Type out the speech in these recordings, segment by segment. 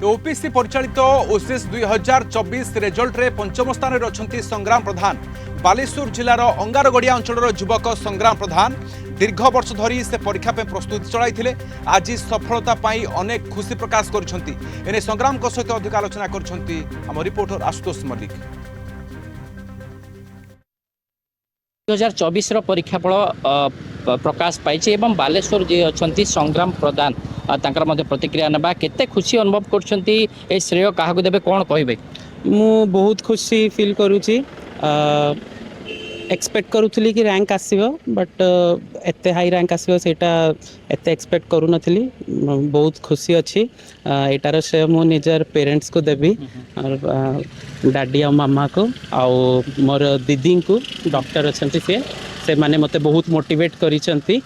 OPC परिचालित OCS 2024 result रे पंचम स्थान रे अछंती संग्राम प्रधान। बालेश्वर जिलार अंगारगड़िया अंचल युवक संग्राम प्रधान दीर्घ वर्ष धरी से परीक्षा पे प्रस्तुति चलाइथिले। आज सफलता पाई अनेक खुशी प्रकाश करिसंती। एने संग्राम को सहित अधिक आलोचना करिसंती हम रिपोर्टर आशुतोष मल्लिक। 2024 परीक्षा फल प्रकाश पाई एवं बालेश्वर जी अच्छा संग्राम प्रधान तांकर मध्य प्रतिक्रिया ना केते खुशी अनुभव करछंती ए श्रेय काहाकु देबे कोन कहबे। मु बहुत खुशी फील करूची। एक्सपेक्ट करूथली कि रैंक आसीबो बट एते हाई रैंक आसीबो सेटा एते एक्सपेक्ट करू नथली। बहुत खुशी अछि। एटार श्रेय मु निजर पेरेंट्स को देबी और डैडी और मामा को आउ मोर दीदी को डॉक्टर अछंती से माने मते बहुत मोटिवेट करिसंती।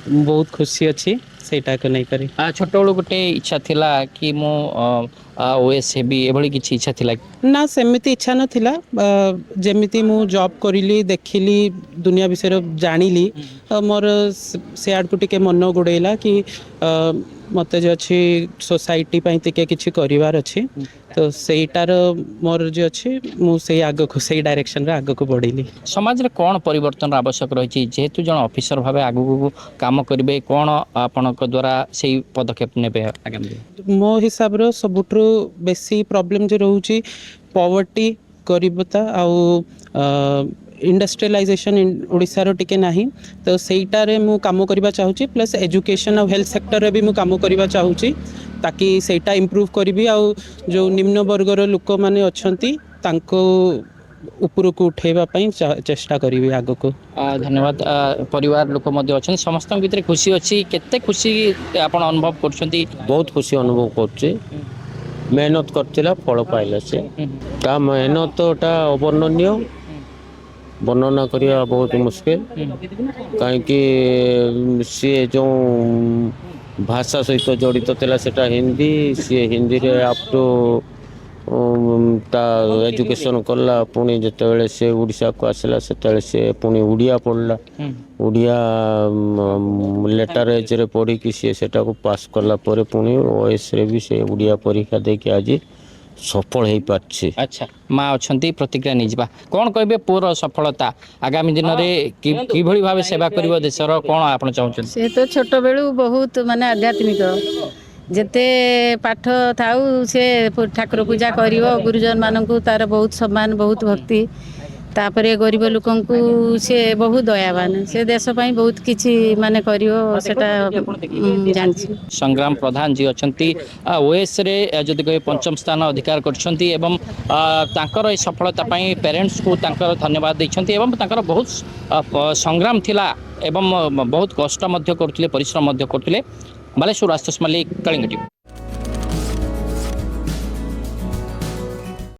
बहुत खुशी अच्छी सेटा को नहीं करी। छोट बेलू गोटे इच्छा थिला कि मु ओएस हेबी एभली किछि इच्छा थिला ना? सेमिति इच्छा नथिला। जेमिति मु जॉब करिली देखिली दुनिया विषय जानिली मोर से आड़ को टिके मन गुड़ेला कि मते जो अच्छी सोसाइटी पई टिके किछि करिवार अछि। तो सेटार मोर जो अच्छी मु से आग को से डायरेक्शन रे आग को बढ़िली। समाज रे कोन परिवर्तन आवश्यक रही जेहेतु जन ऑफिसर भाबे आगु काम करिवे कोन आपनक द्वारा सेही पदक्षेप नेबे आगामी? मो हिसाब रो सबुठरो बेसी प्रॉब्लम जो रहउची पॉवर्टी गरीबता आउ इंडस्ट्रियलाइजेशन ओडिसा रो टिके नाही। तो सेटा रे मु काम करबा चाहूची प्लस एजुकेशन और हेल्थ सेक्टर रे भी मु काम करबा चाहूची ताकि सेटा इंप्रूव करबी आउ जो निम्न वर्ग रो लोक माने अछंती तांको ऊपर को उठेबा पई चेष्टा करिवे आगो को। धन्यवाद। परिवार लोक मध्य अच्छा समस्त भीतर खुशी अच्छी केते खुशी आपण अनुभव करछंती? बहुत खुशी अनुभव करछे। मेहनत करथिला फल पाइला से ता मेहनतटा अवर्णनीय वर्णना करिया बहुत मुश्किल। कहीं सी जो भाषा सहित जड़ित थिला सेटा हिंदी सी हिंदी रे आप तो ता एजुकेशन करला पुणी जिते से उड़ीसा को आसला से से पुणी उड़िया पढ़ला। उड़िया लेटर एज रे पढ़ी कि सी सेटा को पास करला परे पुणी ओएस रे भी से उड़िया परीक्षा दे के आज सफल हो पार्छे। अच्छा माँ अच्छी प्रतिक्रिया नहीं जा कौन कहे पुअर सफलता आगामी दिन में कि भाव सेवा कर देशर कौन आप चाहते? से तो छोट बेलू बहुत माने आध्यात्मिक जेते पाठ थाउ से ठाकुर पूजा करिवो गुरुजन मानकु तार बहुत सम्मान बहुत भक्ति तापरे गरीब लोकन को से बहुत दयावान से देश पई बहुत किछि माने करिवो सेटा जानछि। संग्राम प्रधान जी अच्छी ओएस रे जदि कहे पंचम स्थान अधिकार करछंती एवं तांकर सफलता पई पेरेंट्स को तांकर धन्यवाद दैछंती एवं तांकर बहुत संग्राम थिला एवं बहुत कष्ट मध्य करथिले परिश्रम मध्य करथिले। बालेश्वर आशुतोष मल्लिक, कलिंग टीवी।